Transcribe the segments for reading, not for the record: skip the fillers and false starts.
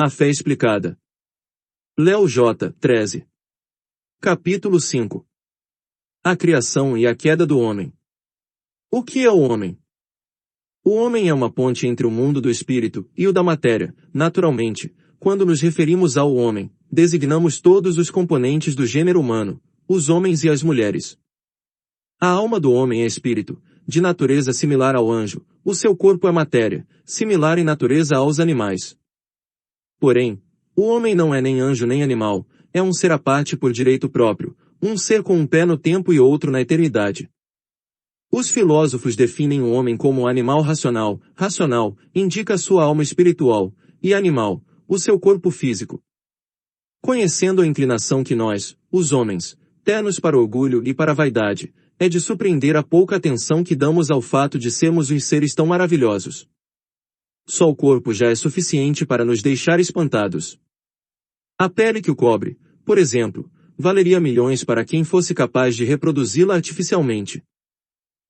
A fé explicada. Léo J. 13. Capítulo 5. A criação e a queda do homem. O que é o homem? O homem é uma ponte entre o mundo do espírito e o da matéria. Naturalmente, quando nos referimos ao homem, designamos todos os componentes do gênero humano, os homens e as mulheres. A alma do homem é espírito, de natureza similar ao anjo, o seu corpo é matéria, similar em natureza aos animais. Porém, o homem não é nem anjo nem animal, é um ser à parte por direito próprio, um ser com um pé no tempo e outro na eternidade. Os filósofos definem o homem como animal racional, racional, indica sua alma espiritual, e animal, o seu corpo físico. Conhecendo a inclinação que nós, os homens, temos para o orgulho e para a vaidade, é de surpreender a pouca atenção que damos ao fato de sermos uns seres tão maravilhosos. Só o corpo já é suficiente para nos deixar espantados. A pele que o cobre, por exemplo, valeria milhões para quem fosse capaz de reproduzi-la artificialmente.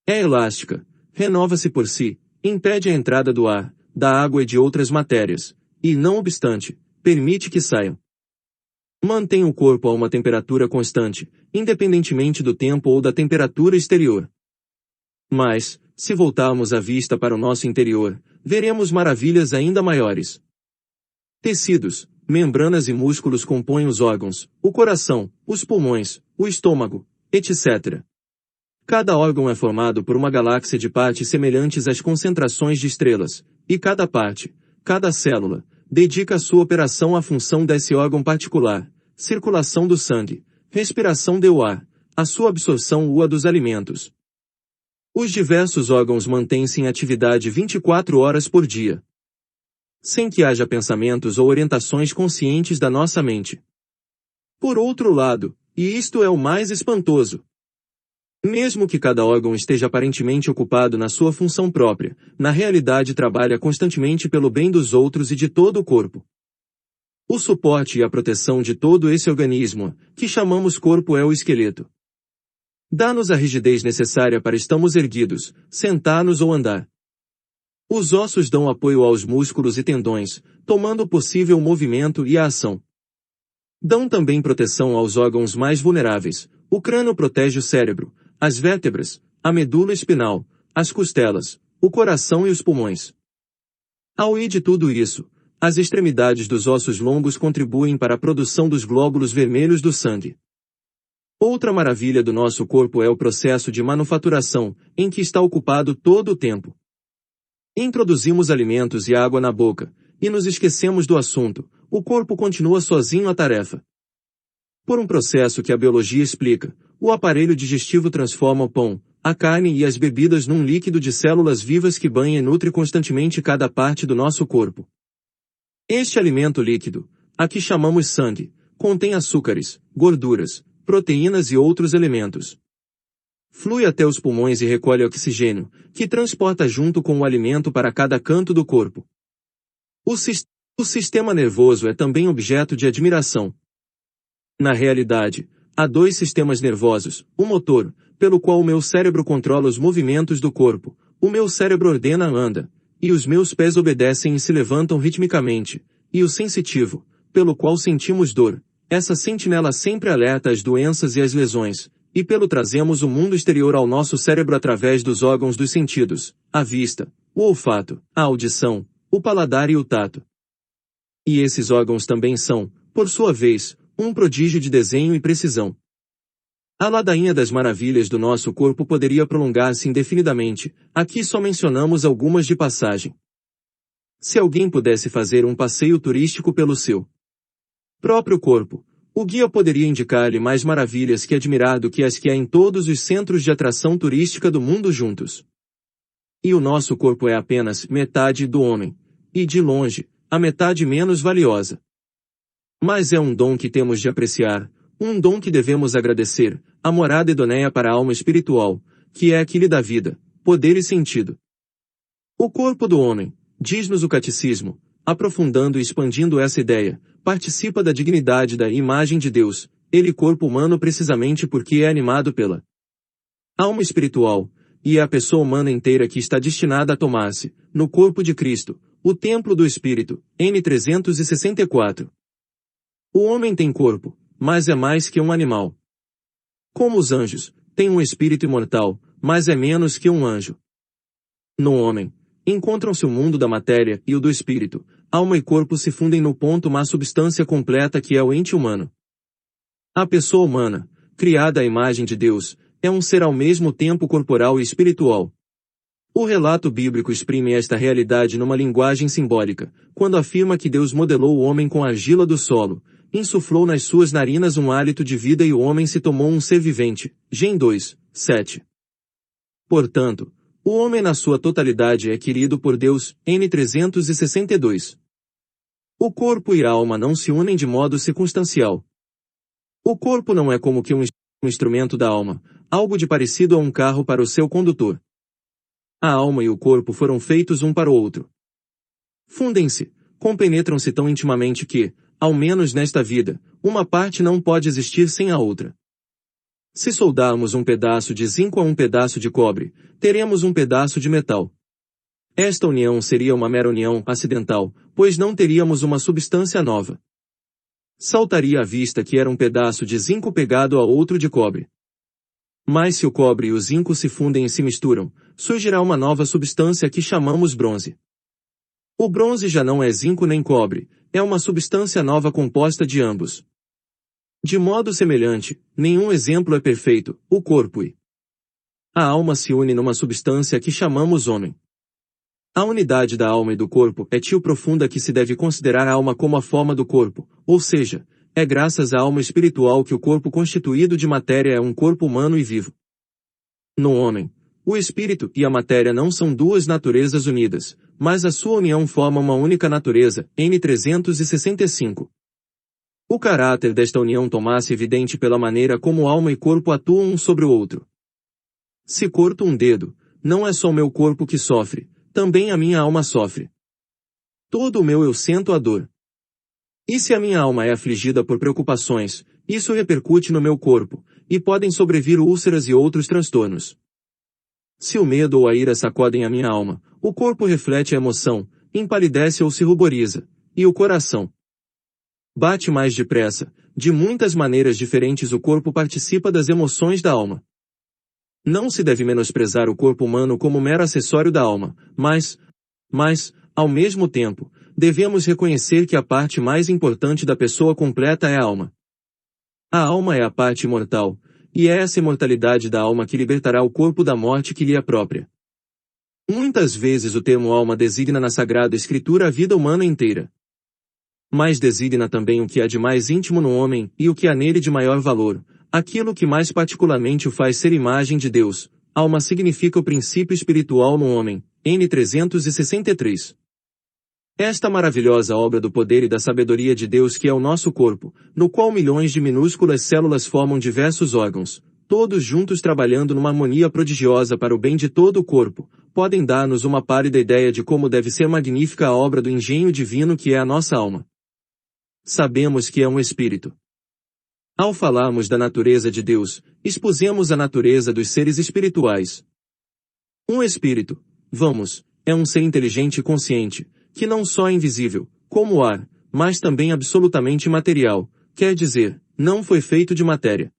É elástica, renova-se por si, impede a entrada do ar, da água e de outras matérias, e, não obstante, permite que saiam. Mantém o corpo a uma temperatura constante, independentemente do tempo ou da temperatura exterior. Mas, se voltarmos a vista para o nosso interior, veremos maravilhas ainda maiores. Tecidos, membranas e músculos compõem os órgãos, o coração, os pulmões, o estômago, etc. Cada órgão é formado por uma galáxia de partes semelhantes às concentrações de estrelas, e cada parte, cada célula, dedica a sua operação à função desse órgão particular, circulação do sangue, respiração do ar, a sua absorção ou a dos alimentos. Os diversos órgãos mantêm-se em atividade 24 horas por dia, sem que haja pensamentos ou orientações conscientes da nossa mente. Por outro lado, e isto é o mais espantoso, mesmo que cada órgão esteja aparentemente ocupado na sua função própria, na realidade trabalha constantemente pelo bem dos outros e de todo o corpo. O suporte e a proteção de todo esse organismo, que chamamos corpo, é o esqueleto. Dá-nos a rigidez necessária para estarmos erguidos, sentar-nos ou andar. Os ossos dão apoio aos músculos e tendões, tomando possível o movimento e a ação. Dão também proteção aos órgãos mais vulneráveis. O crânio protege o cérebro, as vértebras, a medula espinal, as costelas, o coração e os pulmões. Ao ir de tudo isso, as extremidades dos ossos longos contribuem para a produção dos glóbulos vermelhos do sangue. Outra maravilha do nosso corpo é o processo de manufaturação, em que está ocupado todo o tempo. Introduzimos alimentos e água na boca, e nos esquecemos do assunto, o corpo continua sozinho a tarefa. Por um processo que a biologia explica, o aparelho digestivo transforma o pão, a carne e as bebidas num líquido de células vivas que banha e nutre constantemente cada parte do nosso corpo. Este alimento líquido, a que chamamos sangue, contém açúcares, gorduras, proteínas e outros elementos. Flui até os pulmões e recolhe oxigênio, que transporta junto com o alimento para cada canto do corpo. O sistema nervoso é também objeto de admiração. Na realidade, há dois sistemas nervosos, o motor, pelo qual o meu cérebro controla os movimentos do corpo, o meu cérebro ordena anda, e os meus pés obedecem e se levantam ritmicamente, e o sensitivo, pelo qual sentimos dor, essa sentinela sempre alerta às doenças e às lesões, e pelo trazemos o mundo exterior ao nosso cérebro através dos órgãos dos sentidos, a vista, o olfato, a audição, o paladar e o tato. E esses órgãos também são, por sua vez, um prodígio de desenho e precisão. A ladainha das maravilhas do nosso corpo poderia prolongar-se indefinidamente, aqui só mencionamos algumas de passagem. Se alguém pudesse fazer um passeio turístico pelo seu próprio corpo, o guia poderia indicar-lhe mais maravilhas que admirar do que as que há em todos os centros de atração turística do mundo juntos. E o nosso corpo é apenas metade do homem, e de longe, a metade menos valiosa. Mas é um dom que temos de apreciar, um dom que devemos agradecer, a morada idoneia para a alma espiritual, que é a que lhe dá vida, poder e sentido. O corpo do homem, diz-nos o catecismo, aprofundando e expandindo essa ideia, participa da dignidade da imagem de Deus, ele corpo humano precisamente porque é animado pela alma espiritual, e é a pessoa humana inteira que está destinada a tomar-se, no corpo de Cristo, o templo do Espírito, n. 364. O homem tem corpo, mas é mais que um animal. Como os anjos, tem um espírito imortal, mas é menos que um anjo. No homem, encontram-se o mundo da matéria e o do espírito, alma e corpo se fundem no ponto uma substância completa que é o ente humano. A pessoa humana, criada à imagem de Deus, é um ser ao mesmo tempo corporal e espiritual. O relato bíblico exprime esta realidade numa linguagem simbólica, quando afirma que Deus modelou o homem com a argila do solo, insuflou nas suas narinas um hálito de vida e o homem se tomou um ser vivente. Gênesis 2, 7. Portanto, o homem na sua totalidade é querido por Deus, n. 362. O corpo e a alma não se unem de modo circunstancial. O corpo não é como que um instrumento da alma, algo de parecido a um carro para o seu condutor. A alma e o corpo foram feitos um para o outro. Fundem-se, compenetram-se tão intimamente que, ao menos nesta vida, uma parte não pode existir sem a outra. Se soldarmos um pedaço de zinco a um pedaço de cobre, teremos um pedaço de metal. Esta união seria uma mera união acidental, pois não teríamos uma substância nova. Saltaria à vista que era um pedaço de zinco pegado a outro de cobre. Mas se o cobre e o zinco se fundem e se misturam, surgirá uma nova substância que chamamos bronze. O bronze já não é zinco nem cobre, é uma substância nova composta de ambos. De modo semelhante, nenhum exemplo é perfeito, o corpo e a alma se unem numa substância que chamamos homem. A unidade da alma e do corpo é tão profunda que se deve considerar a alma como a forma do corpo, ou seja, é graças à alma espiritual que o corpo constituído de matéria é um corpo humano e vivo. No homem, o espírito e a matéria não são duas naturezas unidas, mas a sua união forma uma única natureza, n. 365. O caráter desta união torna-se evidente pela maneira como alma e corpo atuam um sobre o outro. Se corto um dedo, não é só o meu corpo que sofre, também a minha alma sofre. Todo o meu eu sento a dor. E se a minha alma é afligida por preocupações, isso repercute no meu corpo, e podem sobrevir úlceras e outros transtornos. Se o medo ou a ira sacodem a minha alma, o corpo reflete a emoção, empalidece ou se ruboriza, e o coração bate mais depressa. De muitas maneiras diferentes o corpo participa das emoções da alma. Não se deve menosprezar o corpo humano como mero acessório da alma, mas, ao mesmo tempo, devemos reconhecer que a parte mais importante da pessoa completa é a alma. A alma é a parte imortal, e é essa imortalidade da alma que libertará o corpo da morte que lhe é própria. Muitas vezes o termo alma designa na Sagrada Escritura a vida humana inteira. Mas designa também o que há de mais íntimo no homem e o que há nele de maior valor, aquilo que mais particularmente o faz ser imagem de Deus. Alma significa o princípio espiritual no homem, n. 363. Esta maravilhosa obra do poder e da sabedoria de Deus que é o nosso corpo, no qual milhões de minúsculas células formam diversos órgãos, todos juntos trabalhando numa harmonia prodigiosa para o bem de todo o corpo, podem dar-nos uma pálida ideia de como deve ser magnífica a obra do engenho divino que é a nossa alma. Sabemos que é um espírito. Ao falarmos da natureza de Deus, expusemos a natureza dos seres espirituais. Um espírito, é um ser inteligente e consciente, que não só é invisível, como o ar, mas também absolutamente material, quer dizer, não foi feito de matéria.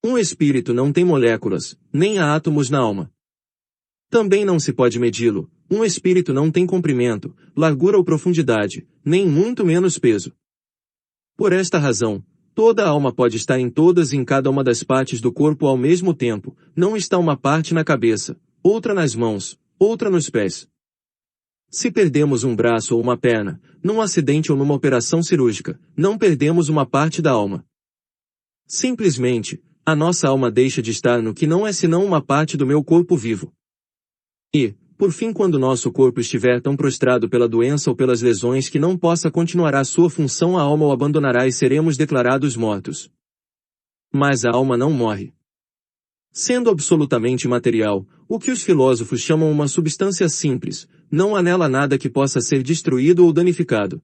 Um espírito não tem moléculas, nem há átomos na alma. Também não se pode medi-lo, um espírito não tem comprimento, largura ou profundidade, nem muito menos peso. Por esta razão, toda a alma pode estar em todas e em cada uma das partes do corpo ao mesmo tempo, não está uma parte na cabeça, outra nas mãos, outra nos pés. Se perdemos um braço ou uma perna, num acidente ou numa operação cirúrgica, não perdemos uma parte da alma. Simplesmente, a nossa alma deixa de estar no que não é senão uma parte do meu corpo vivo. E, por fim, quando nosso corpo estiver tão prostrado pela doença ou pelas lesões que não possa continuar a sua função, a alma o abandonará e seremos declarados mortos. Mas a alma não morre. Sendo absolutamente imaterial, o que os filósofos chamam uma substância simples, não há nela nada que possa ser destruído ou danificado.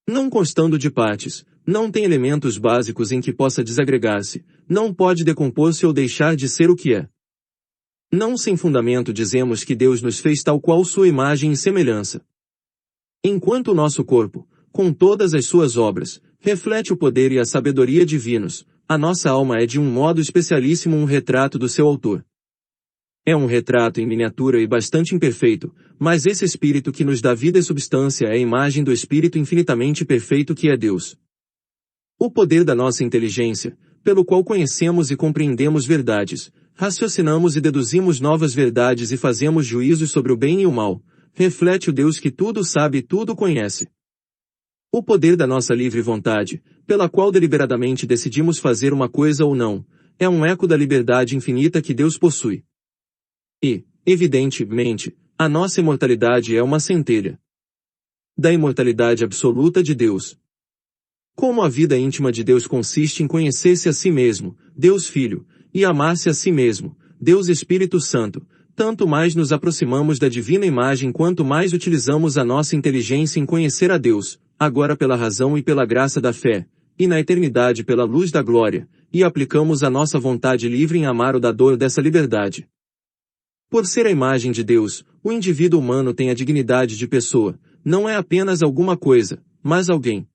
Não constando de partes, não tem elementos básicos em que possa desagregar-se, não pode decompor-se ou deixar de ser o que é. Não sem fundamento dizemos que Deus nos fez tal qual sua imagem e semelhança. Enquanto o nosso corpo, com todas as suas obras, reflete o poder e a sabedoria divinos, a nossa alma é de um modo especialíssimo um retrato do seu autor. É um retrato em miniatura e bastante imperfeito, mas esse Espírito que nos dá vida e substância é a imagem do Espírito infinitamente perfeito que é Deus. O poder da nossa inteligência, pelo qual conhecemos e compreendemos verdades, raciocinamos e deduzimos novas verdades e fazemos juízos sobre o bem e o mal, reflete o Deus que tudo sabe e tudo conhece. O poder da nossa livre vontade, pela qual deliberadamente decidimos fazer uma coisa ou não, é um eco da liberdade infinita que Deus possui. E, evidentemente, a nossa imortalidade é uma centelha da imortalidade absoluta de Deus. Como a vida íntima de Deus consiste em conhecer-se a si mesmo, Deus Filho, e amar-se a si mesmo, Deus Espírito Santo, tanto mais nos aproximamos da divina imagem quanto mais utilizamos a nossa inteligência em conhecer a Deus, agora pela razão e pela graça da fé, e na eternidade pela luz da glória, e aplicamos a nossa vontade livre em amar o dador dessa liberdade. Por ser a imagem de Deus, o indivíduo humano tem a dignidade de pessoa, não é apenas alguma coisa, mas alguém.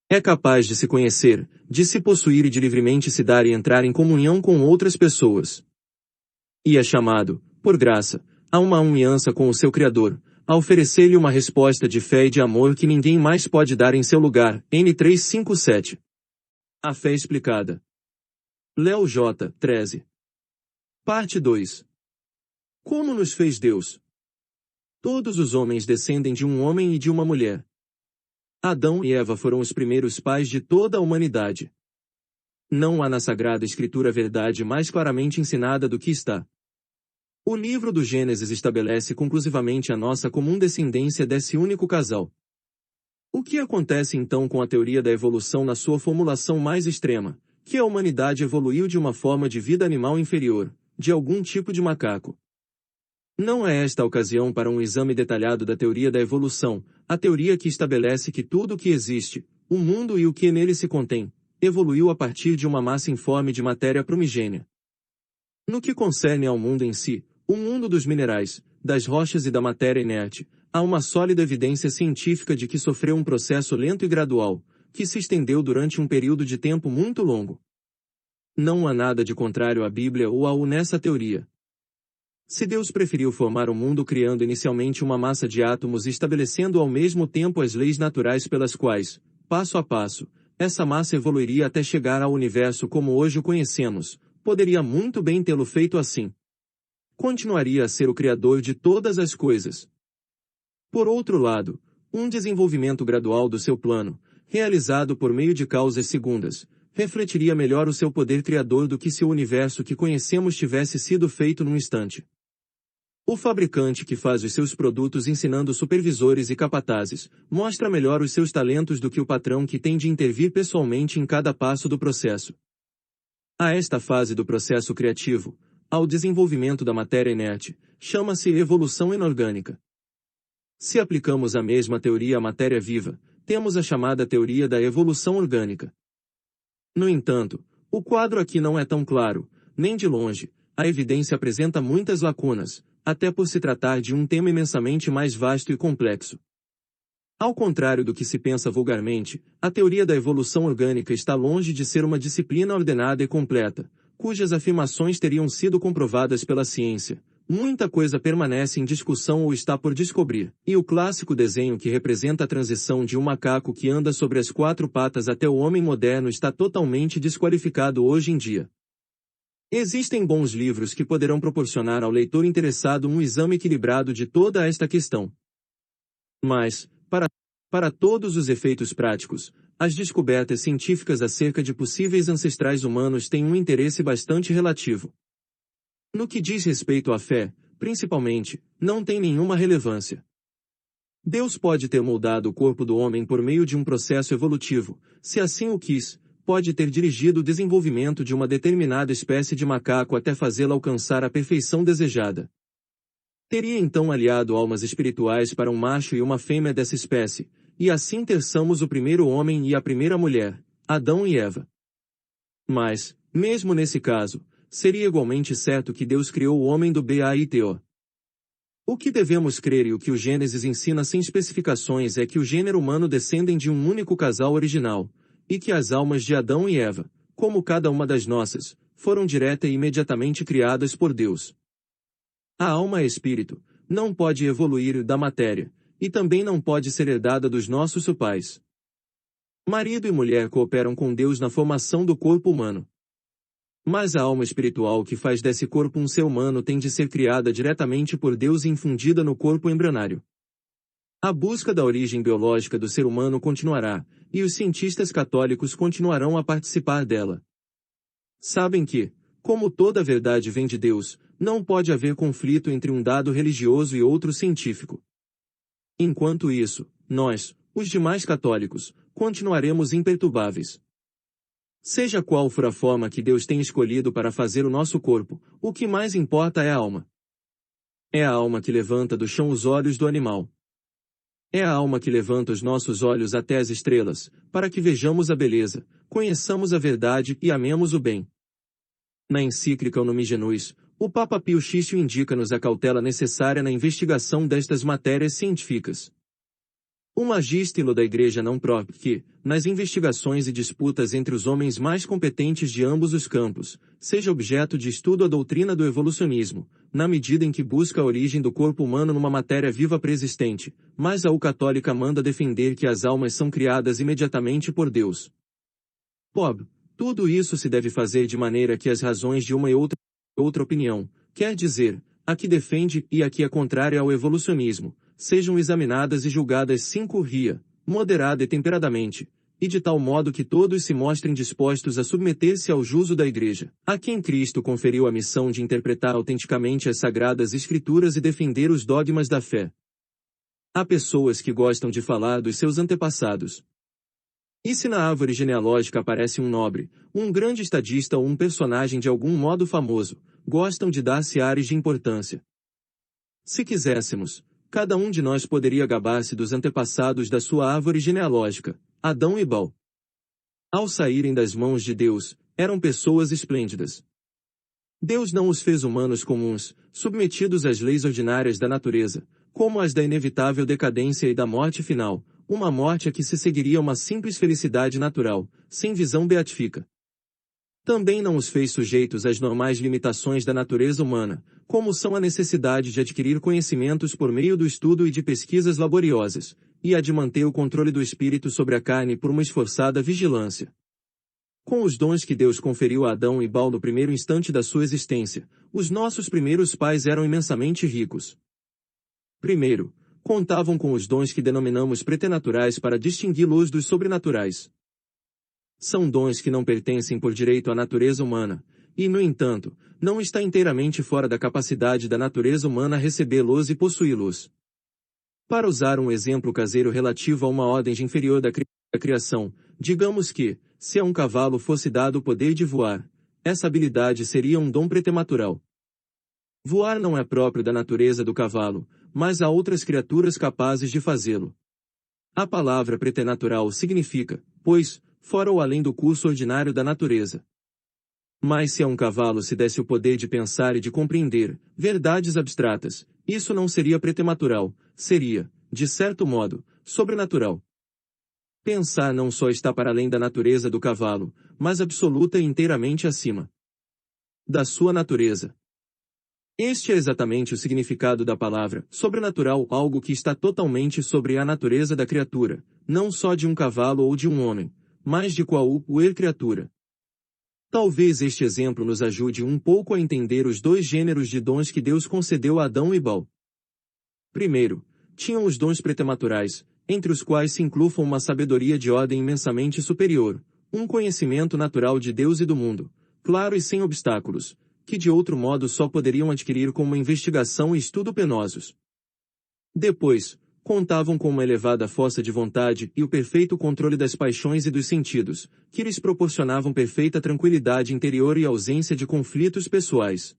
É capaz de se conhecer, de se possuir e de livremente se dar e entrar em comunhão com outras pessoas. E é chamado, por graça, a uma uniança com o seu Criador, a oferecer-lhe uma resposta de fé e de amor que ninguém mais pode dar em seu lugar. N357. A fé explicada. Léo J. 13. Parte 2. Como nos fez Deus? Todos os homens descendem de um homem e de uma mulher. Adão e Eva foram os primeiros pais de toda a humanidade. Não há na Sagrada Escritura verdade mais claramente ensinada do que está. O livro do Gênesis estabelece conclusivamente a nossa comum descendência desse único casal. O que acontece então com a teoria da evolução na sua formulação mais extrema, que a humanidade evoluiu de uma forma de vida animal inferior, de algum tipo de macaco? Não é esta a ocasião para um exame detalhado da teoria da evolução, a teoria que estabelece que tudo o que existe, o mundo e o que nele se contém, evoluiu a partir de uma massa informe de matéria primigênia. No que concerne ao mundo em si, o mundo dos minerais, das rochas e da matéria inerte, há uma sólida evidência científica de que sofreu um processo lento e gradual, que se estendeu durante um período de tempo muito longo. Não há nada de contrário à Bíblia ou ao nessa teoria. Se Deus preferiu formar o mundo criando inicialmente uma massa de átomos e estabelecendo ao mesmo tempo as leis naturais pelas quais, passo a passo, essa massa evoluiria até chegar ao universo como hoje o conhecemos, poderia muito bem tê-lo feito assim. Continuaria a ser o Criador de todas as coisas. Por outro lado, um desenvolvimento gradual do seu plano, realizado por meio de causas segundas, refletiria melhor o seu poder criador do que se o universo que conhecemos tivesse sido feito num instante. O fabricante que faz os seus produtos ensinando supervisores e capatazes, mostra melhor os seus talentos do que o patrão que tem de intervir pessoalmente em cada passo do processo. A esta fase do processo criativo, ao desenvolvimento da matéria inerte, chama-se evolução inorgânica. Se aplicamos a mesma teoria à matéria viva, temos a chamada teoria da evolução orgânica. No entanto, o quadro aqui não é tão claro, nem de longe, a evidência apresenta muitas lacunas, até por se tratar de um tema imensamente mais vasto e complexo. Ao contrário do que se pensa vulgarmente, a teoria da evolução orgânica está longe de ser uma disciplina ordenada e completa, cujas afirmações teriam sido comprovadas pela ciência. Muita coisa permanece em discussão ou está por descobrir, e o clássico desenho que representa a transição de um macaco que anda sobre as quatro patas até o homem moderno está totalmente desqualificado hoje em dia. Existem bons livros que poderão proporcionar ao leitor interessado um exame equilibrado de toda esta questão. Mas, para todos os efeitos práticos, as descobertas científicas acerca de possíveis ancestrais humanos têm um interesse bastante relativo. No que diz respeito à fé, principalmente, não tem nenhuma relevância. Deus pode ter moldado o corpo do homem por meio de um processo evolutivo, se assim o quis, pode ter dirigido o desenvolvimento de uma determinada espécie de macaco até fazê-la alcançar a perfeição desejada. Teria então aliado almas espirituais para um macho e uma fêmea dessa espécie, e assim terçamos o primeiro homem e a primeira mulher, Adão e Eva. Mas, mesmo nesse caso, seria igualmente certo que Deus criou o homem do BAITO. O que devemos crer e o que o Gênesis ensina sem especificações é que o gênero humano descendem de um único casal original, e que as almas de Adão e Eva, como cada uma das nossas, foram direta e imediatamente criadas por Deus. A alma é espírito, não pode evoluir da matéria, e também não pode ser herdada dos nossos pais. Marido e mulher cooperam com Deus na formação do corpo humano. Mas a alma espiritual que faz desse corpo um ser humano tem de ser criada diretamente por Deus e infundida no corpo embrionário. A busca da origem biológica do ser humano continuará, e os cientistas católicos continuarão a participar dela. Sabem que, como toda verdade vem de Deus, não pode haver conflito entre um dado religioso e outro científico. Enquanto isso, nós, os demais católicos, continuaremos imperturbáveis. Seja qual for a forma que Deus tem escolhido para fazer o nosso corpo, o que mais importa é a alma. É a alma que levanta do chão os olhos do animal. É a alma que levanta os nossos olhos até as estrelas, para que vejamos a beleza, conheçamos a verdade e amemos o bem. Na encíclica Unum Genus, o Papa Pio X indica-nos a cautela necessária na investigação destas matérias científicas. O magistilo da Igreja não proíbe que, nas investigações e disputas entre os homens mais competentes de ambos os campos, seja objeto de estudo a doutrina do evolucionismo, na medida em que busca a origem do corpo humano numa matéria viva preexistente, mas a católica manda defender que as almas são criadas imediatamente por Deus. Tudo isso se deve fazer de maneira que as razões de uma e outra opinião, quer dizer, a que defende e a que é contrária ao evolucionismo, sejam examinadas e julgadas sem curria, moderada e temperadamente, e de tal modo que todos se mostrem dispostos a submeter-se ao juízo da Igreja, a quem Cristo conferiu a missão de interpretar autenticamente as Sagradas Escrituras e defender os dogmas da fé. Há pessoas que gostam de falar dos seus antepassados. E se na árvore genealógica aparece um nobre, um grande estadista ou um personagem de algum modo famoso, gostam de dar-se ares de importância. Se quiséssemos, cada um de nós poderia gabar-se dos antepassados da sua árvore genealógica, Adão e Bal. Ao saírem das mãos de Deus, eram pessoas esplêndidas. Deus não os fez humanos comuns, submetidos às leis ordinárias da natureza, como as da inevitável decadência e da morte final, uma morte a que se seguiria uma simples felicidade natural, sem visão beatífica. Também não os fez sujeitos às normais limitações da natureza humana, como são a necessidade de adquirir conhecimentos por meio do estudo e de pesquisas laboriosas, e a de manter o controle do espírito sobre a carne por uma esforçada vigilância. Com os dons que Deus conferiu a Adão e Bal no primeiro instante da sua existência, os nossos primeiros pais eram imensamente ricos. Primeiro, contavam com os dons que denominamos preternaturais para distingui-los dos sobrenaturais. São dons que não pertencem por direito à natureza humana, e, no entanto, não está inteiramente fora da capacidade da natureza humana recebê-los e possuí-los. Para usar um exemplo caseiro relativo a uma ordem inferior da criação, digamos que, se a um cavalo fosse dado o poder de voar, essa habilidade seria um dom preternaturал. Voar não é próprio da natureza do cavalo, mas há outras criaturas capazes de fazê-lo. A palavra preternatural significa, pois, fora ou além do curso ordinário da natureza. Mas se a um cavalo se desse o poder de pensar e de compreender verdades abstratas, isso não seria preternatural, seria, de certo modo, sobrenatural. Pensar não só está para além da natureza do cavalo, mas absoluta e inteiramente acima da sua natureza. Este é exatamente o significado da palavra sobrenatural, algo que está totalmente sobre a natureza da criatura, não só de um cavalo ou de um homem, mas de qualquer criatura. Talvez este exemplo nos ajude um pouco a entender os dois gêneros de dons que Deus concedeu a Adão e Bal. Primeiro, tinham os dons preternaturais, entre os quais se incluam uma sabedoria de ordem imensamente superior, um conhecimento natural de Deus e do mundo, claro e sem obstáculos, que de outro modo só poderiam adquirir com uma investigação e estudo penosos. Depois, contavam com uma elevada força de vontade e o perfeito controle das paixões e dos sentidos, que lhes proporcionavam perfeita tranquilidade interior e ausência de conflitos pessoais.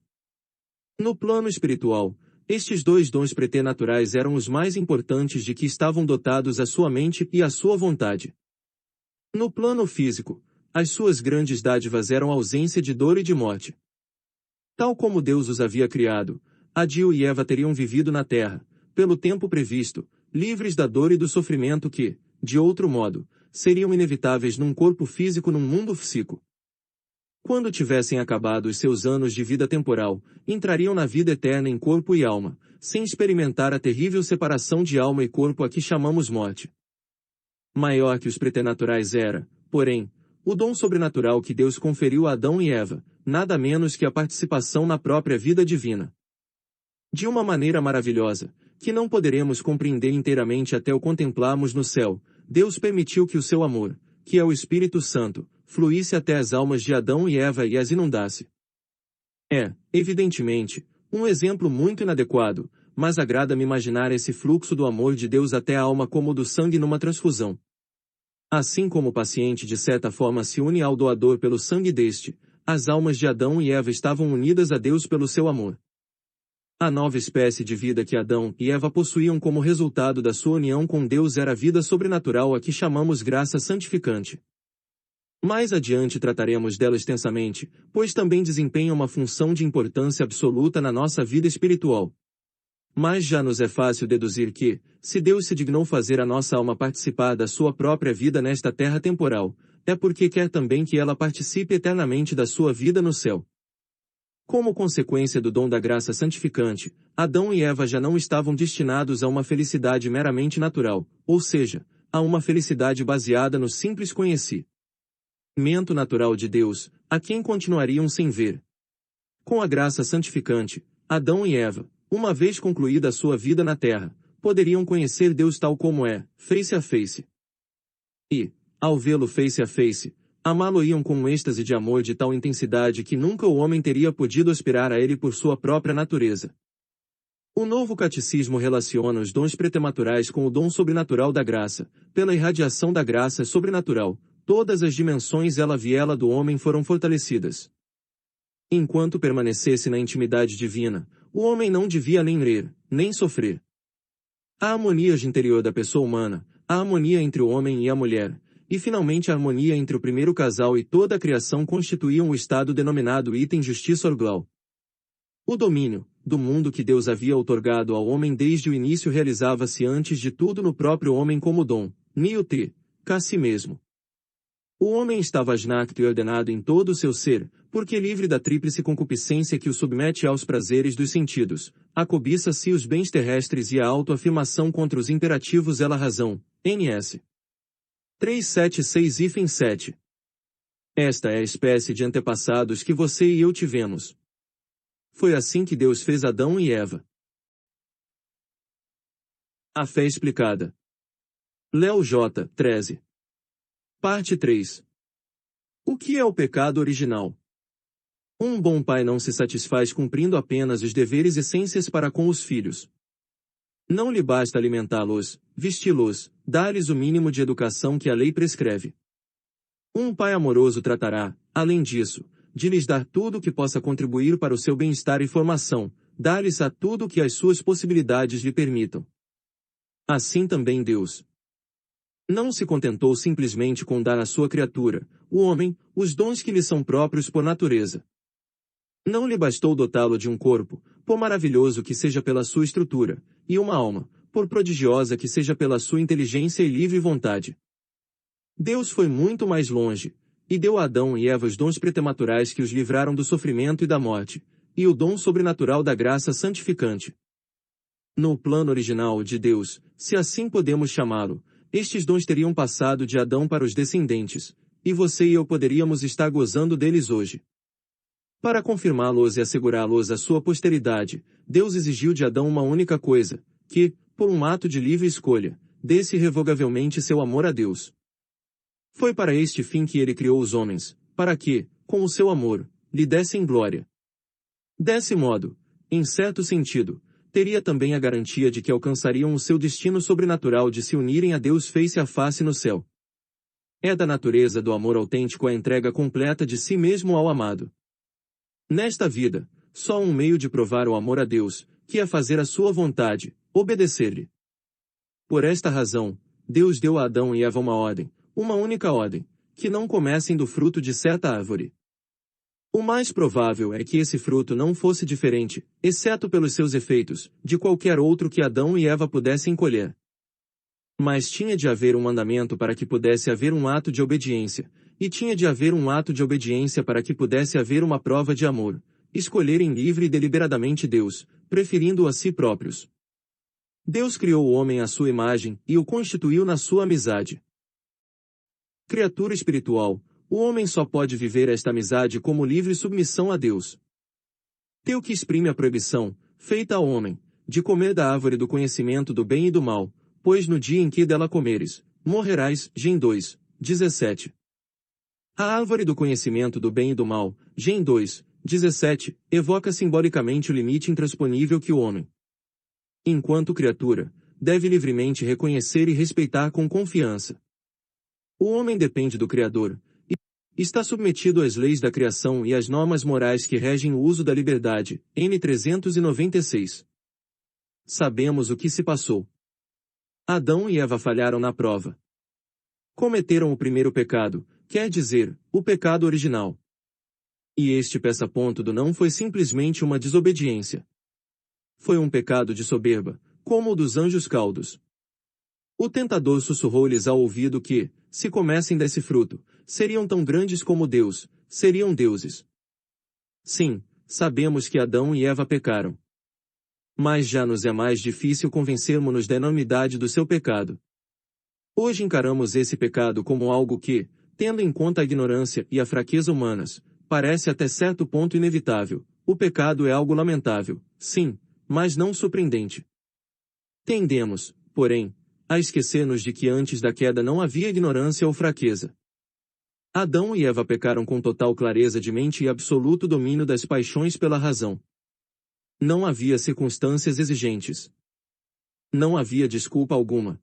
No plano espiritual, estes dois dons preternaturais eram os mais importantes de que estavam dotados a sua mente e a sua vontade. No plano físico, as suas grandes dádivas eram a ausência de dor e de morte. Tal como Deus os havia criado, Adão e Eva teriam vivido na terra, pelo tempo previsto, livres da dor e do sofrimento que, de outro modo, seriam inevitáveis num corpo físico num mundo psíquico. Quando tivessem acabado os seus anos de vida temporal, entrariam na vida eterna em corpo e alma, sem experimentar a terrível separação de alma e corpo a que chamamos morte. Maior que os preternaturais era, porém, o dom sobrenatural que Deus conferiu a Adão e Eva, nada menos que a participação na própria vida divina. De uma maneira maravilhosa, que não poderemos compreender inteiramente até o contemplarmos no céu, Deus permitiu que o seu amor, que é o Espírito Santo, fluísse até as almas de Adão e Eva e as inundasse. É, evidentemente, um exemplo muito inadequado, mas agrada-me imaginar esse fluxo do amor de Deus até a alma como o do sangue numa transfusão. Assim como o paciente de certa forma se une ao doador pelo sangue deste, as almas de Adão e Eva estavam unidas a Deus pelo seu amor. A nova espécie de vida que Adão e Eva possuíam como resultado da sua união com Deus era a vida sobrenatural a que chamamos graça santificante. Mais adiante trataremos dela extensamente, pois também desempenha uma função de importância absoluta na nossa vida espiritual. Mas já nos é fácil deduzir que, se Deus se dignou fazer a nossa alma participar da sua própria vida nesta terra temporal, é porque quer também que ela participe eternamente da sua vida no céu. Como consequência do dom da graça santificante, Adão e Eva já não estavam destinados a uma felicidade meramente natural, ou seja, a uma felicidade baseada no simples conhecimento natural de Deus, a quem continuariam sem ver. Com a graça santificante, Adão e Eva, uma vez concluída a sua vida na terra, poderiam conhecer Deus tal como é, face a face. E, ao vê-lo face a face, amá-lo-iam com um êxtase de amor de tal intensidade que nunca o homem teria podido aspirar a ele por sua própria natureza. O novo catecismo relaciona os dons preternaturais com o dom sobrenatural da graça. Pela irradiação da graça sobrenatural, todas as dimensões ela viela do homem foram fortalecidas. Enquanto permanecesse na intimidade divina, o homem não devia nem ler, nem sofrer. A harmonia interior da pessoa humana, a harmonia entre o homem e a mulher, e finalmente a harmonia entre o primeiro casal e toda a criação constituíam o estado denominado item justiça orglau. O domínio do mundo que Deus havia outorgado ao homem desde o início realizava-se antes de tudo no próprio homem como dom, nio-te, cá si mesmo. O homem estava asnacto e ordenado em todo o seu ser, porque livre da tríplice concupiscência que o submete aos prazeres dos sentidos, a cobiça-se os bens terrestres e a autoafirmação contra os imperativos ela razão, ns. 376-7. Esta é a espécie de antepassados que você e eu tivemos. Foi assim que Deus fez Adão e Eva. A fé explicada. Léo J. 13. Parte 3. O que é o pecado original? Um bom pai não se satisfaz cumprindo apenas os deveres essênciais para com os filhos. Não lhe basta alimentá-los, vesti-los, dar-lhes o mínimo de educação que a lei prescreve. Um pai amoroso tratará, além disso, de lhes dar tudo o que possa contribuir para o seu bem-estar e formação, dar-lhes a tudo o que as suas possibilidades lhe permitam. Assim também Deus não se contentou simplesmente com dar à sua criatura, o homem, os dons que lhe são próprios por natureza. Não lhe bastou dotá-lo de um corpo, por maravilhoso que seja pela sua estrutura, e uma alma, por prodigiosa que seja pela sua inteligência e livre vontade. Deus foi muito mais longe, e deu a Adão e Eva os dons preternaturais que os livraram do sofrimento e da morte, e o dom sobrenatural da graça santificante. No plano original de Deus, se assim podemos chamá-lo, estes dons teriam passado de Adão para os descendentes, e você e eu poderíamos estar gozando deles hoje. Para confirmá-los e assegurá-los à sua posteridade, Deus exigiu de Adão uma única coisa, que, por um ato de livre escolha, desse irrevogavelmente seu amor a Deus. Foi para este fim que ele criou os homens, para que, com o seu amor, lhe dessem glória. Desse modo, em certo sentido, teria também a garantia de que alcançariam o seu destino sobrenatural de se unirem a Deus face a face no céu. É da natureza do amor autêntico a entrega completa de si mesmo ao amado. Nesta vida, só há um meio de provar o amor a Deus, que é fazer a sua vontade, obedecer-lhe. Por esta razão, Deus deu a Adão e Eva uma ordem, uma única ordem, que não comessem do fruto de certa árvore. O mais provável é que esse fruto não fosse diferente, exceto pelos seus efeitos, de qualquer outro que Adão e Eva pudessem colher. Mas tinha de haver um mandamento para que pudesse haver um ato de obediência, e tinha de haver um ato de obediência para que pudesse haver uma prova de amor, escolherem livre e deliberadamente Deus, preferindo-o a si próprios. Deus criou o homem à sua imagem e o constituiu na sua amizade. Criatura espiritual, o homem só pode viver esta amizade como livre submissão a Deus. Teu que exprime a proibição, feita ao homem, de comer da árvore do conhecimento do bem e do mal, pois no dia em que dela comeres, morrerás. Gênesis 2, 17. A árvore do conhecimento do bem e do mal, Gênesis 2, 17, evoca simbolicamente o limite intransponível que o homem, enquanto criatura, deve livremente reconhecer e respeitar com confiança. O homem depende do Criador, e está submetido às leis da criação e às normas morais que regem o uso da liberdade. N 396. Sabemos o que se passou. Adão e Eva falharam na prova. Cometeram o primeiro pecado, quer dizer, o pecado original. E este peça-ponto do não foi simplesmente uma desobediência. Foi um pecado de soberba, como o dos anjos caudos. O tentador sussurrou-lhes ao ouvido que, se comessem desse fruto, seriam tão grandes como Deus, seriam deuses. Sim, sabemos que Adão e Eva pecaram. Mas já nos é mais difícil convencermos-nos da enormidade do seu pecado. Hoje encaramos esse pecado como algo que, tendo em conta a ignorância e a fraqueza humanas, parece até certo ponto inevitável. O pecado é algo lamentável, sim, mas não surpreendente. Tendemos, porém, a esquecer-nos de que antes da queda não havia ignorância ou fraqueza. Adão e Eva pecaram com total clareza de mente e absoluto domínio das paixões pela razão. Não havia circunstâncias exigentes. Não havia desculpa alguma.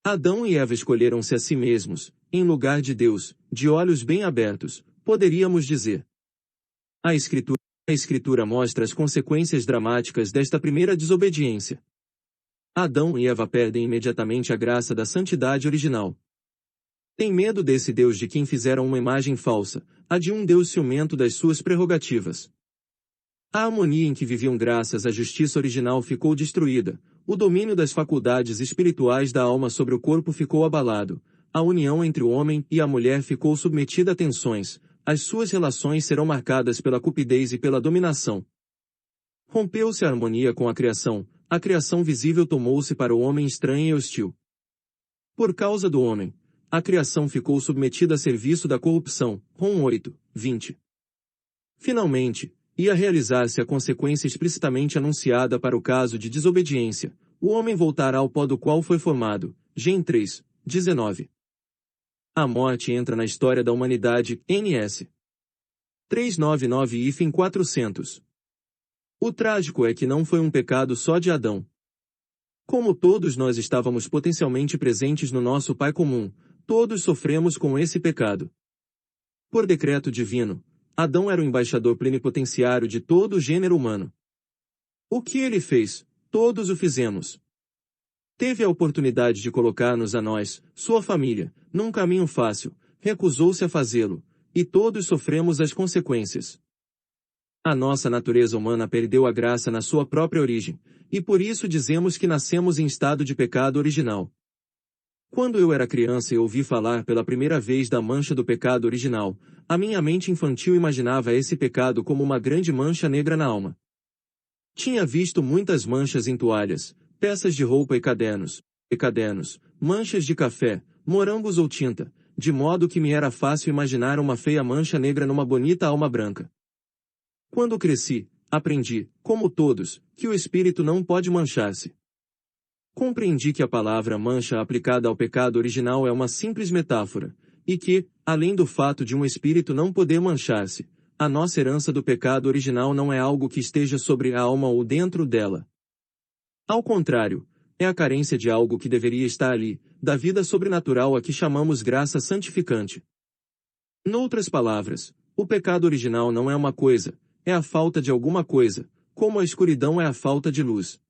Adão e Eva escolheram-se a si mesmos, em lugar de Deus, de olhos bem abertos, poderíamos dizer. A Escritura mostra as consequências dramáticas desta primeira desobediência. Adão e Eva perdem imediatamente a graça da santidade original. Tem medo desse Deus de quem fizeram uma imagem falsa, a de um Deus ciumento das suas prerrogativas. A harmonia em que viviam graças à justiça original ficou destruída, o domínio das faculdades espirituais da alma sobre o corpo ficou abalado, a união entre o homem e a mulher ficou submetida a tensões, as suas relações serão marcadas pela cupidez e pela dominação. Rompeu-se a harmonia com a criação visível tomou-se para o homem estranha e hostil. Por causa do homem, a criação ficou submetida a serviço da corrupção. Rom 8, 20. Finalmente, ia realizar-se a consequência explicitamente anunciada para o caso de desobediência, o homem voltará ao pó do qual foi formado. Gênesis 3, 19. A morte entra na história da humanidade. NS 399-400. O trágico é que não foi um pecado só de Adão. Como todos nós estávamos potencialmente presentes no nosso Pai comum, todos sofremos com esse pecado. Por decreto divino, Adão era o embaixador plenipotenciário de todo o gênero humano. O que ele fez, todos o fizemos. Teve a oportunidade de colocar-nos a nós, sua família, num caminho fácil, recusou-se a fazê-lo, e todos sofremos as consequências. A nossa natureza humana perdeu a graça na sua própria origem, e por isso dizemos que nascemos em estado de pecado original. Quando eu era criança e ouvi falar pela primeira vez da mancha do pecado original, a minha mente infantil imaginava esse pecado como uma grande mancha negra na alma. Tinha visto muitas manchas em toalhas, peças de roupa e cadernos, manchas de café, morangos ou tinta, de modo que me era fácil imaginar uma feia mancha negra numa bonita alma branca. Quando cresci, aprendi, como todos, que o espírito não pode manchar-se. Compreendi que a palavra mancha aplicada ao pecado original é uma simples metáfora, e que, além do fato de um espírito não poder manchar-se, a nossa herança do pecado original não é algo que esteja sobre a alma ou dentro dela. Ao contrário, é a carência de algo que deveria estar ali, da vida sobrenatural a que chamamos graça santificante. Noutras palavras, o pecado original não é uma coisa, é a falta de alguma coisa, como a escuridão é a falta de luz.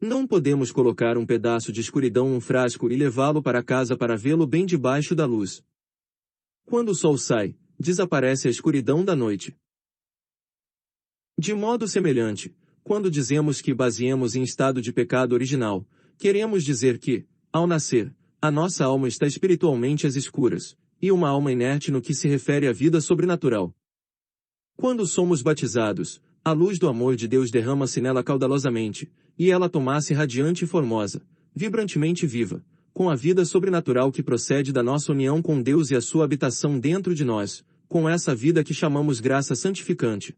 Não podemos colocar um pedaço de escuridão num frasco e levá-lo para casa para vê-lo bem debaixo da luz. Quando o sol sai, desaparece a escuridão da noite. De modo semelhante, quando dizemos que baseamos em estado de pecado original, queremos dizer que, ao nascer, a nossa alma está espiritualmente às escuras, e uma alma inerte no que se refere à vida sobrenatural. Quando somos batizados, a luz do amor de Deus derrama-se nela caudalosamente, e ela toma-se radiante e formosa, vibrantemente viva, com a vida sobrenatural que procede da nossa união com Deus e a sua habitação dentro de nós, com essa vida que chamamos graça santificante.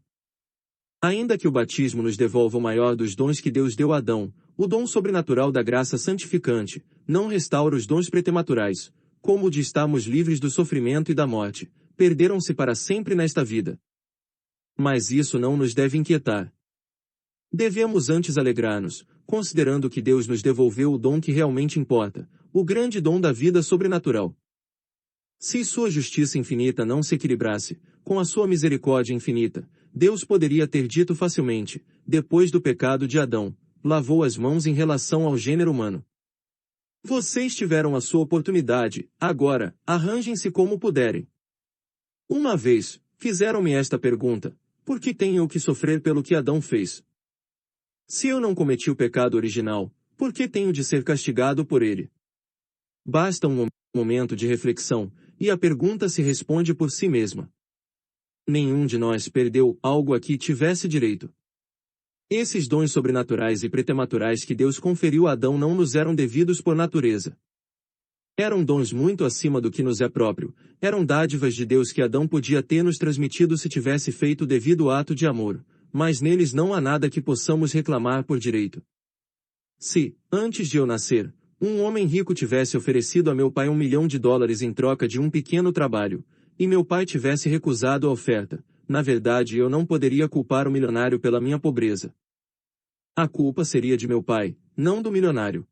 Ainda que o batismo nos devolva o maior dos dons que Deus deu a Adão, o dom sobrenatural da graça santificante, não restaura os dons pretematurais, como o de estarmos livres do sofrimento e da morte, perderam-se para sempre nesta vida. Mas isso não nos deve inquietar. Devemos antes alegrar-nos, considerando que Deus nos devolveu o dom que realmente importa, o grande dom da vida sobrenatural. Se sua justiça infinita não se equilibrasse, com a sua misericórdia infinita, Deus poderia ter dito facilmente, depois do pecado de Adão, lavou as mãos em relação ao gênero humano. Vocês tiveram a sua oportunidade, agora, arranjem-se como puderem. Uma vez, fizeram-me esta pergunta: por que tenho eu que sofrer pelo que Adão fez? Se eu não cometi o pecado original, por que tenho de ser castigado por ele? Basta um momento de reflexão, e a pergunta se responde por si mesma. Nenhum de nós perdeu algo a que tivesse direito. Esses dons sobrenaturais e pretematurais que Deus conferiu a Adão não nos eram devidos por natureza. Eram dons muito acima do que nos é próprio, eram dádivas de Deus que Adão podia ter nos transmitido se tivesse feito o devido ato de amor, mas neles não há nada que possamos reclamar por direito. Se, antes de eu nascer, um homem rico tivesse oferecido a meu pai $1 milhão em troca de um pequeno trabalho, e meu pai tivesse recusado a oferta, na verdade eu não poderia culpar o milionário pela minha pobreza. A culpa seria de meu pai, não do milionário.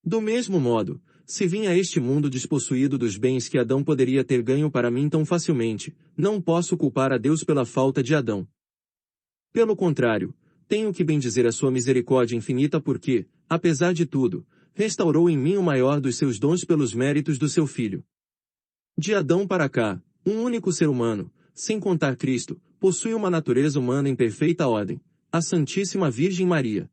Do mesmo modo, se vim a este mundo despossuído dos bens que Adão poderia ter ganho para mim tão facilmente, não posso culpar a Deus pela falta de Adão. Pelo contrário, tenho que bendizer a sua misericórdia infinita porque, apesar de tudo, restaurou em mim o maior dos seus dons pelos méritos do seu Filho. De Adão para cá, um único ser humano, sem contar Cristo, possui uma natureza humana em perfeita ordem, a Santíssima Virgem Maria.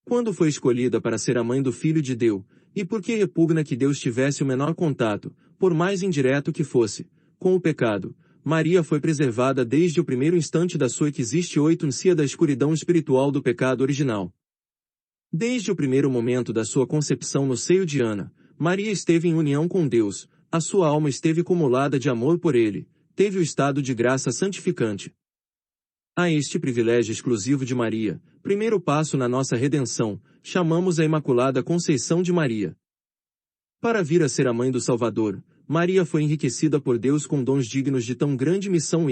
Quando foi escolhida para ser a mãe do Filho de Deus, e porque repugna que Deus tivesse o menor contato, por mais indireto que fosse, com o pecado, Maria foi preservada desde o primeiro instante da sua existência da escuridão espiritual do pecado original. Desde o primeiro momento da sua concepção no seio de Ana, Maria esteve em união com Deus, a sua alma esteve cumulada de amor por ele, teve o estado de graça santificante. A este privilégio exclusivo de Maria, primeiro passo na nossa redenção, chamamos a Imaculada Conceição de Maria. Para vir a ser a mãe do Salvador, Maria foi enriquecida por Deus com dons dignos de tão grande missão.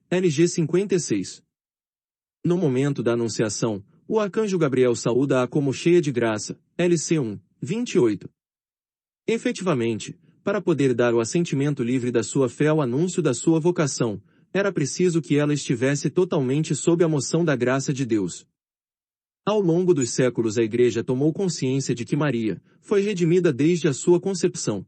LG 56. No momento da anunciação, o arcanjo Gabriel saúda-a como cheia de graça, LC 1, 28. Efetivamente, para poder dar o assentimento livre da sua fé ao anúncio da sua vocação, era preciso que ela estivesse totalmente sob a moção da graça de Deus. Ao longo dos séculos a Igreja tomou consciência de que Maria foi redimida desde a sua concepção.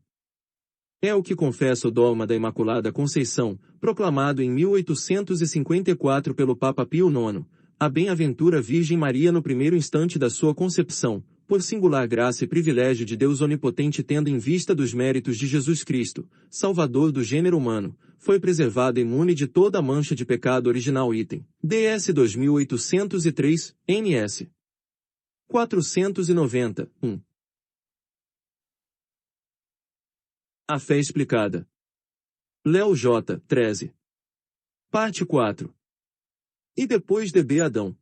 É o que confessa o dogma da Imaculada Conceição, proclamado em 1854 pelo Papa Pio IX, a bem-aventura Virgem Maria no primeiro instante da sua concepção, por singular graça e privilégio de Deus Onipotente tendo em vista dos méritos de Jesus Cristo, Salvador do gênero humano, foi preservada imune de toda a mancha de pecado original. DS 2803, NS 490, 1. A fé explicada. Léo J. 13. Parte 4. E depois de B. Adão.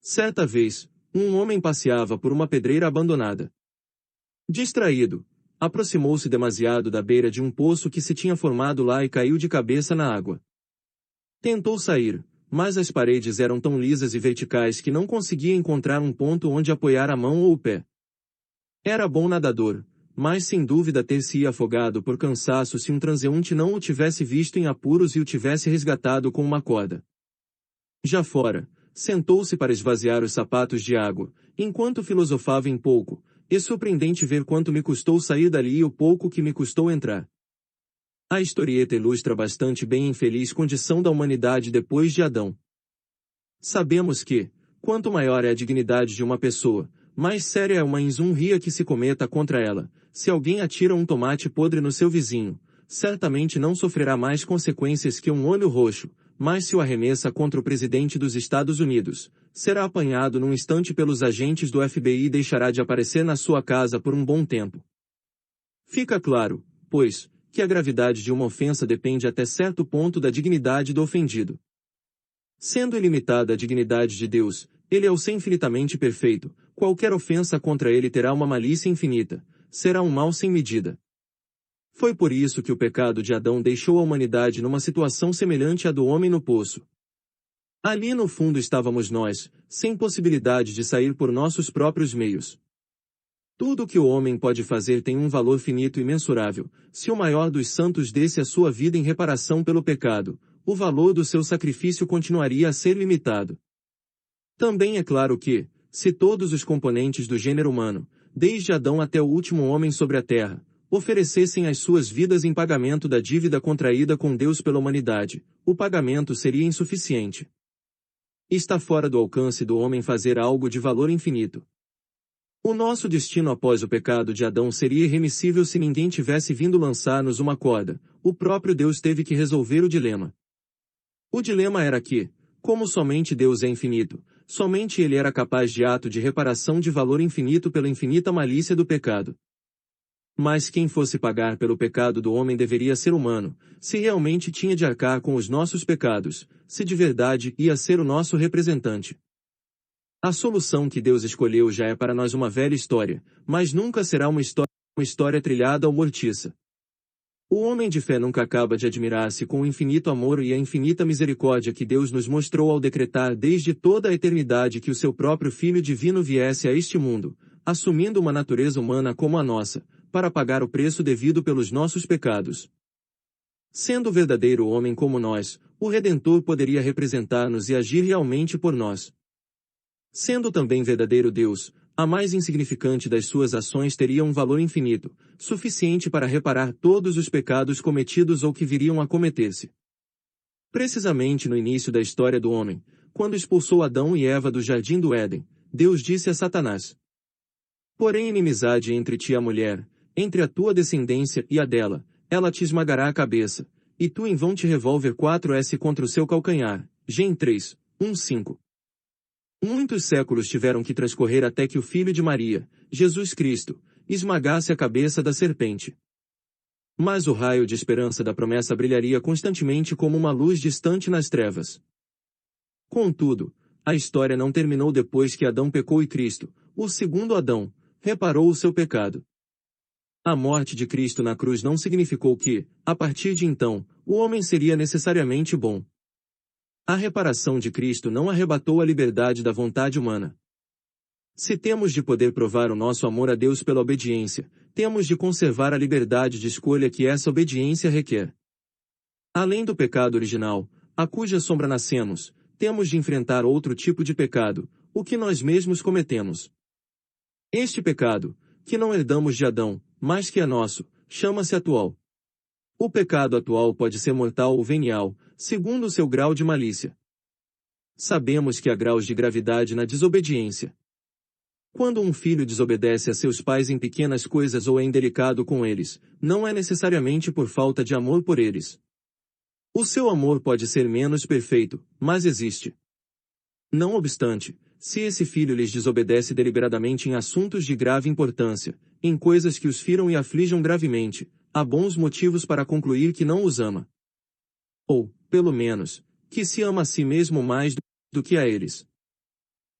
Certa vez, um homem passeava por uma pedreira abandonada. Distraído, aproximou-se demasiado da beira de um poço que se tinha formado lá e caiu de cabeça na água. Tentou sair, mas as paredes eram tão lisas e verticais que não conseguia encontrar um ponto onde apoiar a mão ou o pé. Era bom nadador, mas sem dúvida ter-se afogado por cansaço se um transeunte não o tivesse visto em apuros e o tivesse resgatado com uma corda. Já fora, sentou-se para esvaziar os sapatos de água, enquanto filosofava em pouco, é surpreendente ver quanto me custou sair dali e o pouco que me custou entrar. A historieta ilustra bastante bem a infeliz condição da humanidade depois de Adão. Sabemos que, quanto maior é a dignidade de uma pessoa, mais séria é uma injúria que se cometa contra ela. Se alguém atira um tomate podre no seu vizinho, certamente não sofrerá mais consequências que um olho roxo, mas se o arremessa contra o presidente dos Estados Unidos, será apanhado num instante pelos agentes do FBI e deixará de aparecer na sua casa por um bom tempo. Fica claro, pois, que a gravidade de uma ofensa depende até certo ponto da dignidade do ofendido. Sendo ilimitada a dignidade de Deus, ele é o ser infinitamente perfeito, qualquer ofensa contra ele terá uma malícia infinita, será um mal sem medida. Foi por isso que o pecado de Adão deixou a humanidade numa situação semelhante à do homem no poço. Ali no fundo estávamos nós, sem possibilidade de sair por nossos próprios meios. Tudo o que o homem pode fazer tem um valor finito e mensurável. Se o maior dos santos desse a sua vida em reparação pelo pecado, o valor do seu sacrifício continuaria a ser limitado. Também é claro que, se todos os componentes do gênero humano, desde Adão até o último homem sobre a terra, oferecessem as suas vidas em pagamento da dívida contraída com Deus pela humanidade, o pagamento seria insuficiente. Está fora do alcance do homem fazer algo de valor infinito. O nosso destino após o pecado de Adão seria irremissível se ninguém tivesse vindo lançar-nos uma corda. O próprio Deus teve que resolver o dilema. O dilema era que, como somente Deus é infinito, somente Ele era capaz de ato de reparação de valor infinito pela infinita malícia do pecado. Mas quem fosse pagar pelo pecado do homem deveria ser humano, se realmente tinha de arcar com os nossos pecados, se de verdade ia ser o nosso representante. A solução que Deus escolheu já é para nós uma velha história, mas nunca será uma história trilhada ou mortiça. O homem de fé nunca acaba de admirar-se com o infinito amor e a infinita misericórdia que Deus nos mostrou ao decretar desde toda a eternidade que o seu próprio Filho Divino viesse a este mundo, assumindo uma natureza humana como a nossa, para pagar o preço devido pelos nossos pecados. Sendo verdadeiro homem como nós, o Redentor poderia representar-nos e agir realmente por nós. Sendo também verdadeiro Deus, a mais insignificante das suas ações teria um valor infinito, suficiente para reparar todos os pecados cometidos ou que viriam a cometer-se. Precisamente no início da história do homem, quando expulsou Adão e Eva do jardim do Éden, Deus disse a Satanás: "Porém inimizade entre ti e a mulher, entre a tua descendência e a dela, ela te esmagará a cabeça, e tu em vão te revólver 4S contra o seu calcanhar." Gênesis 3, 1-5. Muitos séculos tiveram que transcorrer até que o Filho de Maria, Jesus Cristo, esmagasse a cabeça da serpente. Mas o raio de esperança da promessa brilharia constantemente como uma luz distante nas trevas. Contudo, a história não terminou depois que Adão pecou e Cristo, o segundo Adão, reparou o seu pecado. A morte de Cristo na cruz não significou que, a partir de então, o homem seria necessariamente bom. A reparação de Cristo não arrebatou a liberdade da vontade humana. Se temos de poder provar o nosso amor a Deus pela obediência, temos de conservar a liberdade de escolha que essa obediência requer. Além do pecado original, a cuja sombra nascemos, temos de enfrentar outro tipo de pecado, o que nós mesmos cometemos. Este pecado, que não herdamos de Adão, mas que é nosso, chama-se atual. O pecado atual pode ser mortal ou venial, segundo o seu grau de malícia. Sabemos que há graus de gravidade na desobediência. Quando um filho desobedece a seus pais em pequenas coisas ou é indelicado com eles, não é necessariamente por falta de amor por eles. O seu amor pode ser menos perfeito, mas existe. Não obstante, se esse filho lhes desobedece deliberadamente em assuntos de grave importância, em coisas que os firam e aflijam gravemente, há bons motivos para concluir que não os ama. Ou, pelo menos, que se ama a si mesmo mais do que a eles.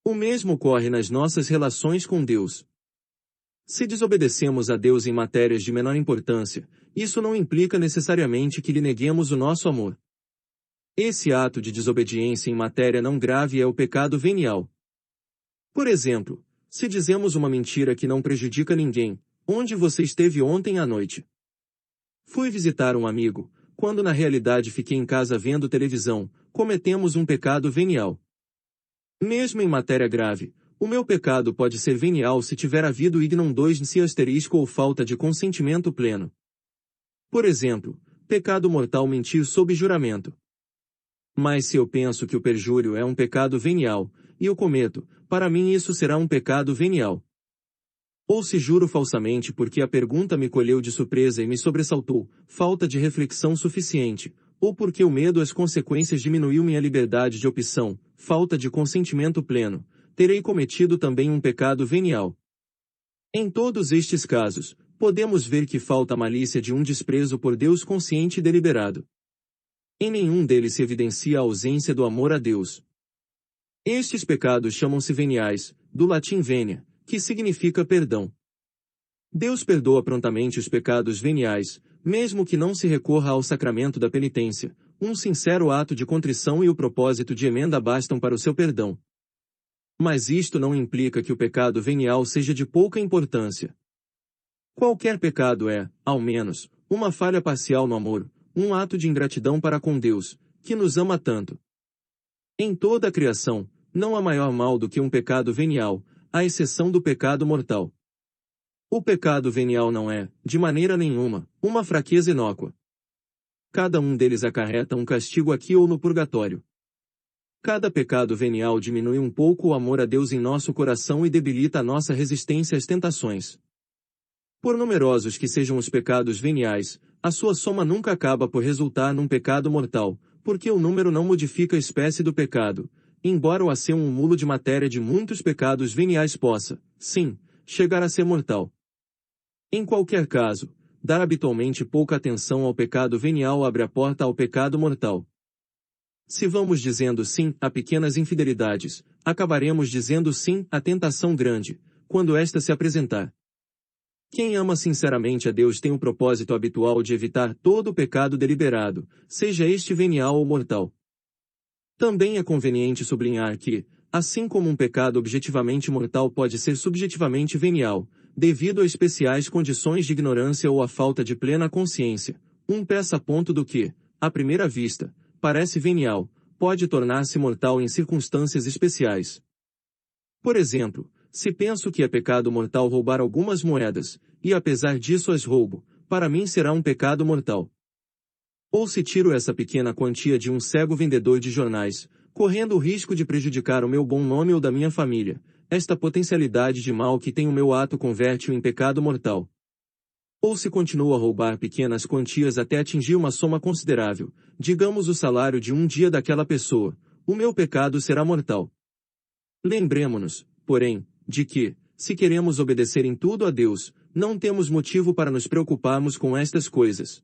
O mesmo ocorre nas nossas relações com Deus. Se desobedecemos a Deus em matérias de menor importância, isso não implica necessariamente que lhe neguemos o nosso amor. Esse ato de desobediência em matéria não grave é o pecado venial. Por exemplo, se dizemos uma mentira que não prejudica ninguém: "Onde você esteve ontem à noite?" "Fui visitar um amigo", quando na realidade fiquei em casa vendo televisão, cometemos um pecado venial. Mesmo em matéria grave, o meu pecado pode ser venial se tiver havido ignorância ou falta de consentimento pleno. Por exemplo, Pecado mortal mentir sob juramento. Mas se eu penso que o perjúrio é um pecado venial, e o cometo, para mim isso será um pecado venial. Ou se juro falsamente porque a pergunta me colheu de surpresa e me sobressaltou, falta de reflexão suficiente, ou porque o medo às consequências diminuiu minha liberdade de opção, falta de consentimento pleno, terei cometido também um pecado venial. Em todos estes casos, podemos ver que falta a malícia de um desprezo por Deus consciente e deliberado. Em nenhum deles se evidencia a ausência do amor a Deus. Estes pecados chamam-se veniais, do latim venia, que significa perdão. Deus perdoa prontamente os pecados veniais, mesmo que não se recorra ao sacramento da penitência. Um sincero ato de contrição e o propósito de emenda bastam para o seu perdão. Mas isto não implica que o pecado venial seja de pouca importância. Qualquer pecado é, ao menos, uma falha parcial no amor, um ato de ingratidão para com Deus, que nos ama tanto. Em toda a criação, não há maior mal do que um pecado venial, à exceção do pecado mortal. O pecado venial não é, de maneira nenhuma, uma fraqueza inócua. Cada um deles acarreta um castigo aqui ou no purgatório. Cada pecado venial diminui um pouco o amor a Deus em nosso coração e debilita a nossa resistência às tentações. Por numerosos que sejam os pecados veniais, a sua soma nunca acaba por resultar num pecado mortal, porque o número não modifica a espécie do pecado, embora o acúmulo de matéria de muitos pecados veniais possa, sim, chegar a ser mortal. Em qualquer caso, dar habitualmente pouca atenção ao pecado venial abre a porta ao pecado mortal. Se vamos dizendo sim a pequenas infidelidades, acabaremos dizendo sim à tentação grande, quando esta se apresentar. Quem ama sinceramente a Deus tem o propósito habitual de evitar todo o pecado deliberado, seja este venial ou mortal. Também é conveniente sublinhar que, assim como um pecado objetivamente mortal pode ser subjetivamente venial, devido a especiais condições de ignorância ou à falta de plena consciência, um peça a ponto do que, à primeira vista, parece venial, pode tornar-se mortal em circunstâncias especiais. Por exemplo, se penso que é pecado mortal roubar algumas moedas, e apesar disso as roubo, para mim será um pecado mortal. Ou se tiro essa pequena quantia de um cego vendedor de jornais, correndo o risco de prejudicar o meu bom nome ou da minha família, esta potencialidade de mal que tem o meu ato converte-o em pecado mortal. Ou se continuo a roubar pequenas quantias até atingir uma soma considerável, digamos o salário de um dia daquela pessoa, o meu pecado será mortal. Lembremo-nos, porém, de que, se queremos obedecer em tudo a Deus, não temos motivo para nos preocuparmos com estas coisas.